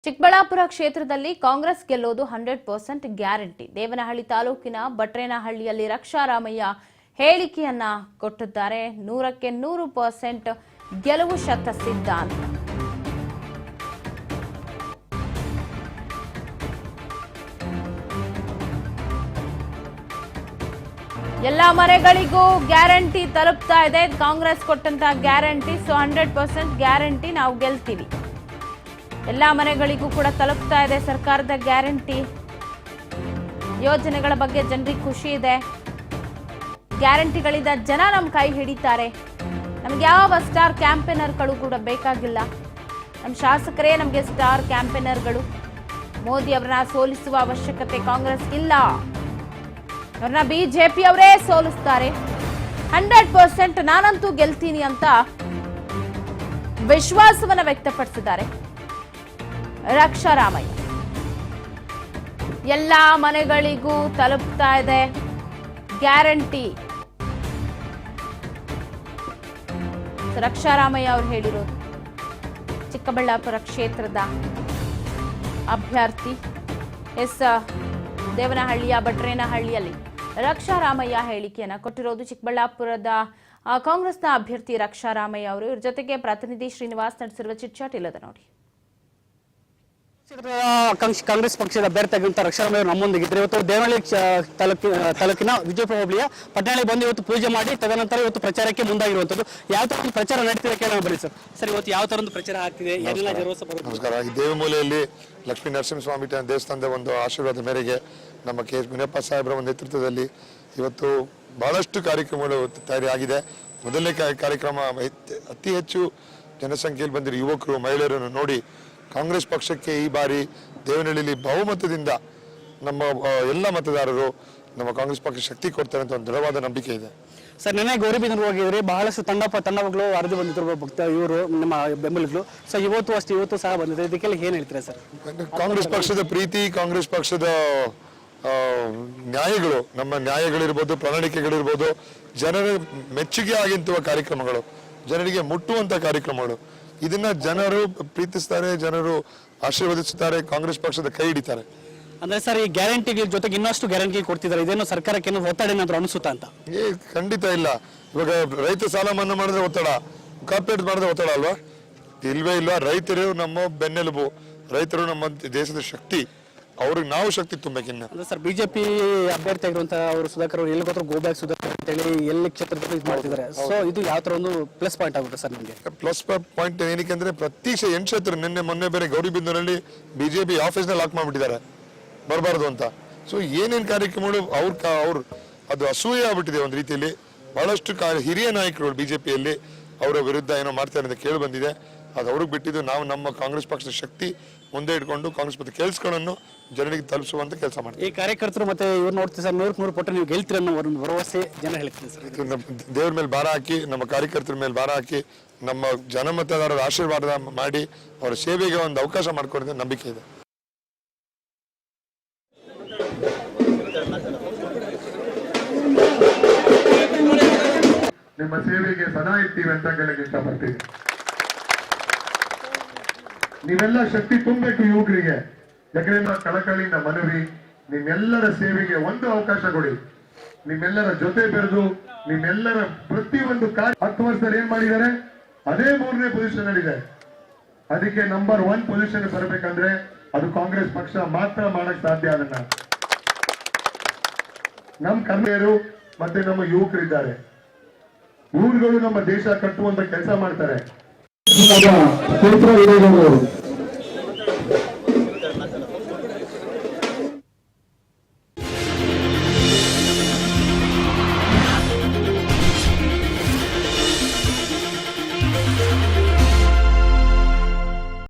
ಚಿಕ್ಕಬಳ್ಳಾಪುರ ಕ್ಷೇತ್ರದಲ್ಲಿ ಕಾಂಗ್ರೆಸ್ ಗೆಲ್ಲೋದು 100% ಗ್ಯಾರಂಟಿ. ದೇವನಹಳ್ಳಿ ತಾಲೂಕಿನ ಬಟ್ರೇನಹಳ್ಳಿಯಲ್ಲಿ ರಕ್ಷಾರಾಮಯ್ಯ ಹೇಳಿಕೆಯನ್ನ ಕೊಟ್ಟಿದ್ದಾರೆ. 100ಕ್ಕೆ 100% ಗೆಲುವು ಶತಸಿದ್ಧ ಅಂತ. ಎಲ್ಲ ಮನೆಗಳಿಗೂ ಗ್ಯಾರಂಟಿ ತಲುಪ್ತಾ ಇದೆ. ಕಾಂಗ್ರೆಸ್ ಕೊಟ್ಟಂತ ಗ್ಯಾರಂಟಿ. ಸೊ 100% ಗ್ಯಾರಂಟಿ, ನಾವು ಗೆಲ್ತೀವಿ. ಎಲ್ಲ ಮನೆಗಳಿಗೂ ಕೂಡ ತಲುಪ್ತಾ ಇದೆ ಸರ್ಕಾರದ ಗ್ಯಾರಂಟಿ. ಯೋಜನೆಗಳ ಬಗ್ಗೆ ಜನರಿಗೆ ಖುಷಿ ಇದೆ. ಗ್ಯಾರಂಟಿಗಳಿಂದ ಜನ ನಮ್ಮ ಕೈ ಹಿಡಿತಾರೆ. ನಮ್ಗೆ ಯಾವ ಸ್ಟಾರ್ ಕ್ಯಾಂಪೇನರ್ಗಳು ಕೂಡ ಬೇಕಾಗಿಲ್ಲ. ನಮ್ಮ ಶಾಸಕರೇ ನಮಗೆ ಸ್ಟಾರ್ ಕ್ಯಾಂಪೇನರ್ಗಳು. ಮೋದಿ ಅವರನ್ನ ಸೋಲಿಸುವ ಅವಶ್ಯಕತೆ ಕಾಂಗ್ರೆಸ್ ಇಲ್ಲ. ಅವ್ರನ್ನ ಬಿಜೆಪಿ ಅವರೇ ಸೋಲಿಸ್ತಾರೆ. 100% ನಾನಂತೂ ಗೆಲ್ತೀನಿ ಅಂತ ವಿಶ್ವಾಸವನ್ನ ವ್ಯಕ್ತಪಡಿಸಿದ್ದಾರೆ ರಕ್ಷಾರಾಮಯ್ಯ. ಎಲ್ಲ ಮನೆಗಳಿಗೂ ತಲುಪ್ತಾ ಇದೆ ಗ್ಯಾರಂಟಿ. ರಕ್ಷಾರಾಮಯ್ಯ ಅವರು ಹೇಳಿರೋದು. ಚಿಕ್ಕಬಳ್ಳಾಪುರ ಕ್ಷೇತ್ರದ ಅಭ್ಯರ್ಥಿ ದೇವನಹಳ್ಳಿಯ ಬಟ್ರೇನಹಳ್ಳಿಯಲ್ಲಿ ರಕ್ಷಾರಾಮಯ್ಯ ಹೇಳಿಕೆಯನ್ನ ಕೊಟ್ಟಿರೋದು. ಚಿಕ್ಕಬಳ್ಳಾಪುರದ ಕಾಂಗ್ರೆಸ್ನ ಅಭ್ಯರ್ಥಿ ರಕ್ಷಾರಾಮಯ್ಯ ಅವರು. ಇವ್ರ ಜೊತೆಗೆ ಪ್ರತಿನಿಧಿ ಶ್ರೀನಿವಾಸ್ ನಡೆಸಿರುವ ಚಿಟ್ಚಾಟ್ ಇಲ್ಲದ ನೋಡಿ. ಕಾಂಗ್ರೆಸ್ ಪಕ್ಷದ ಅಭ್ಯರ್ಥಿಯಾಗಿರುವಂತಹ ರಕ್ಷಾರಾಮಯ್ಯ ನಮ್ಮೊಂದಿಗಿದ್ರೆ ಇವತ್ತು ದೇವನಹಳ್ಳಿ ತಾಲೂಕಿನ ವಿಜಯಪುರ ಹೋಬಳಿಯ ಪಟ್ಟಣಕ್ಕೆ ಬಂದು ಇವತ್ತು ಪೂಜೆ ಮಾಡಿ ತದನಂತರ ಇವತ್ತು ಪ್ರಚಾರಕ್ಕೆ ಮುಂದಾಗಿರುವಂತದ್ದು. ಯಾವ ತರ ಪ್ರಚಾರ ನಡೀತಿದೆ ಕೇಳೋಣ ಬನ್ನಿ ಸರ್. ಸರ್, ಇವತ್ತು ಯಾವ ತರ ಒಂದು ಪ್ರಚಾರ ಆಗ್ತಿದೆ? ನಮಸ್ಕಾರ. ಈ ದೇವಮೂಲೆಯಲ್ಲಿ ಲಕ್ಷ್ಮೀ ನರಸಿಂಹಸ್ವಾಮಿ ದೇವಸ್ಥಾನದ ಒಂದು ಆಶೀರ್ವಾದ ಮೇರೆಗೆ ನಮ್ಮ ಕೆ ಎಸ್ ಮುನಿಯಪ್ಪ ಸಾಹೇಬರ ಒಂದು ನೇತೃತ್ವದಲ್ಲಿ ಇವತ್ತು ಬಹಳಷ್ಟು ಕಾರ್ಯಕ್ರಮಗಳು ತಯಾರಿಯಾಗಿದೆ. ಮೊದಲನೇ ಕಾರ್ಯಕ್ರಮ ಅತಿ ಹೆಚ್ಚು ಜನಸಂಖ್ಯೆಯಲ್ಲಿ ಬಂದಿರೋ ಯುವಕರು ಮಹಿಳೆಯರನ್ನು ನೋಡಿ ಕಾಂಗ್ರೆಸ್ ಪಕ್ಷಕ್ಕೆ ಈ ಬಾರಿ ದೇವನಹಳ್ಳಿಯಲ್ಲಿ ಬಹುಮತದಿಂದ ನಮ್ಮ ಎಲ್ಲ ಮತದಾರರು ನಮ್ಮ ಕಾಂಗ್ರೆಸ್ ಪಕ್ಷ ಶಕ್ತಿ ಕೊಡ್ತಾರೆ ಅಂತ ಒಂದು ದೃಢವಾದ ನಂಬಿಕೆ ಇದೆ. ಸರ್, ನೆನೆ ಗೌರಿಬಿದನೂರು ಹೋಗಿದ್ರೆ ಬಹಳಷ್ಟು ತಂಡಗಳು ಹರಿದು ಬಂದಿದ್ರು ಇವರು ನಮ್ಮ ಬೆಂಬಲಿಗರು. ಸೊ ಇವತ್ತು ಸಹ ಬಂದಿದೆ. ಇದಕ್ಕೆಲ್ಲ ಏನ್ ಹೇಳ್ತಾರೆ ಸರ್? ಕಾಂಗ್ರೆಸ್ ಪಕ್ಷದ ಪ್ರೀತಿ, ಕಾಂಗ್ರೆಸ್ ಪಕ್ಷದ ನ್ಯಾಯಗಳು, ನಮ್ಮ ನ್ಯಾಯಗಳಿರ್ಬೋದು, ಪ್ರಣಾಳಿಕೆಗಳಿರ್ಬೋದು, ಜನರ ಮೆಚ್ಚುಗೆ ಆಗಿಂತ ಕಾರ್ಯಕ್ರಮಗಳು, ಜನರಿಗೆ ಮುಟ್ಟುವಂತ ಕಾರ್ಯಕ್ರಮಗಳು, ಇದನ್ನ ಜನರು ಪ್ರೀತಿಸ್ತಾರೆ, ಜನರು ಆಶೀರ್ವದಿಸುತ್ತಾರೆ, ಕಾಂಗ್ರೆಸ್ ಪಕ್ಷದ ಕೈ ಹಿಡಿತಾರೆ. ಅಂದ್ರೆ ಸರ್, ಈ ಗ್ಯಾರಂಟಿಗಳ ಜೊತೆಗೆ ಇನ್ನಷ್ಟು ಗ್ಯಾರಂಟಿ ಕೊಡ್ತಿದ್ದಾರೆ. ಇದೇನು ಸರ್ಕಾರಕ್ಕೆ ಒತ್ತಡ ಏನಾದ್ರು ಅನಿಸುತ್ತಾ ಅಂತ? ಖಂಡಿತ ಇಲ್ಲ. ಇವಾಗ ರೈತ ಸಾಲ ಮನ್ನಾ ಮಾಡಿದ್ರೆ ಒತ್ತಡ, ಕಾರ್ಪೊರೇಟ್ ಮಾಡಿದ್ರೆ ಒತ್ತಡ ಅಲ್ವಾ? ಇಲ್ವೇ ಇಲ್ಲ. ರೈತರು ನಮ್ಮ ಬೆನ್ನೆಲುಬು, ರೈತರು ನಮ್ಮ ದೇಶದ ಶಕ್ತಿ. ಅವ್ರಿಗೆ ನಾವು ಶಕ್ತಿ ತುಂಬಬೇಕಿನ್ನ. ಸರ್, ಬಿಜೆಪಿ ಅಭ್ಯರ್ಥಿ ಆಗಿರುವಂತಹ ಅವರು ಸುಧಾಕರ್ ಅವರು ಎಲ್ಲಿ ಗೊತ್ತೋ ಗೋ ಬ್ಯಾಕ್ ಸುಧಾಕರ್ ಅಂತ ಹೇಳಿ ಎಲ್ಲಿ ಕ್ಷೇತ್ರದಲ್ಲಿ ಇದು ಮಾಡ್ತಿದ್ದಾರೆ. ಸೊ ಇದು ಯಾವ ತರ ಒಂದು ಪ್ಲಸ್ ಪಾಯಿಂಟ್ ಆಗುತ್ತೆ ಸರ್ ನಿಮಗೆ? ಪ್ಲಸ್ ಪಾಯಿಂಟ್ ಏನಕ್ಕೆ ಅಂದ್ರೆ ಪ್ರತಿ 8 ಕ್ಷೇತ್ರ ಮೊನ್ನೆ ಬೇರೆ ಗೌರಿಬಿದನೂರಲ್ಲಿ ಬಿಜೆಪಿ ಆಫೀಸ್ನ ಲಾಕ್ ಮಾಡ್ಬಿಟ್ಟಿದ್ದಾರೆ, ಬರಬಾರ್ದು ಅಂತ. ಸೊ ಏನೇನ್ ಕಾರ್ಯಕ್ರಮಗಳು ಅವ್ರು ಅದು ಅಸೂಯೆ ಆಗ್ಬಿಟ್ಟಿದೆ ಒಂದು ರೀತಿಯಲ್ಲಿ. ಬಹಳಷ್ಟು ಹಿರಿಯ ನಾಯಕರು ಬಿಜೆಪಿಯಲ್ಲಿ ಅವರ ವಿರುದ್ಧ ಏನೋ ಮಾಡ್ತಾರೆ ಅಂತ ಕೇಳಿ ಬಂದಿದೆ. ಅದು ಅವ್ರಿಗೆ ಬಿಟ್ಟಿದ್ದು. ನಾವು ನಮ್ಮ ಕಾಂಗ್ರೆಸ್ ಪಕ್ಷದ ಶಕ್ತಿ ಮುಂದೆ ಇಟ್ಕೊಂಡು ಕಾಂಗ್ರೆಸ್ ಪಕ್ಷದ ಕೆಲಸಗಳನ್ನು ಜನರಿಗೆ ತಲುಪಿಸುವಂತ ಕೆಲಸ ಮಾಡ್ತೀವಿ. ಈ ಕಾರ್ಯಕರ್ತರು ಮತ್ತೆ ಇವ್ರು ನೋಡ್ತೀವಿ ಸರ್, 100 ಪಟ್ಟು ನೀವು ಗೆಲ್ತೀರ ಅನ್ನೋ ಒಂದು ಭರವಸೆ ಜನ ಹೇಳ್ತೀನಿ ಸರ್. ದೇವ್ರ ಮೇಲೆ ಭಾರ ಹಾಕಿ, ನಮ್ಮ ಕಾರ್ಯಕರ್ತರ ಮೇಲೆ ಭಾರ ಹಾಕಿ, ನಮ್ಮ ಜನಮತದಾರರ ಆಶೀರ್ವಾದ ಮಾಡಿ ಅವರ ಸೇವೆಗೆ ಒಂದು ಅವಕಾಶ ಮಾಡಿಕೊಡೋದು ನಂಬಿಕೆ ಇದೆ. ನಿಮ್ಮ ಸೇವೆಗೆ ಸದಾ ಇರ್ತೀವಿ ಅಂತ ಹೇಳಕ್ಕೆ ಇಷ್ಟಪಡ್ತೀವಿ. ನೀವೆಲ್ಲ ಶಕ್ತಿ ತುಂಬಬೇಕು ಯುವಕರಿಗೆ. ಯಾಕಂದ್ರೆ ಕಳಕಳಿಯಿಂದ ಮನವಿ, ನಿಮ್ಮೆಲ್ಲರ ಸೇವೆಗೆ ಒಂದು ಅವಕಾಶ ಕೊಡಿ. ನಿಮ್ಮೆಲ್ಲರ ಜೊತೆ ಬೆರೆದು ನಿಮ್ಮೆಲ್ಲರ ಪ್ರತಿಯೊಂದು 10 ವರ್ಷದಲ್ಲಿ ಏನ್ ಮಾಡಿದ್ದಾರೆ ಅದೇ 3ನೇ ಪೊಸಿಷನ್ ಅಲ್ಲಿ ಇದೆ. ಅದಕ್ಕೆ ನಂಬರ್ 1 ಪೊಸಿಷನ್ ಬರಬೇಕಂದ್ರೆ ಅದು ಕಾಂಗ್ರೆಸ್ ಪಕ್ಷ ಮಾತ್ರ ಮಾಡಕ್ ಸಾಧ್ಯ. ಅದನ್ನ ನಮ್ಮ ಕರ್ನಾಟಕರು ಮತ್ತೆ ನಮ್ಮ ಯುವಕರಿದ್ದಾರೆ. ಊರುಗಳು ನಮ್ಮ ದೇಶ ಕಟ್ಟುವಂತ ಕೆಲಸ ಮಾಡ್ತಾರೆ.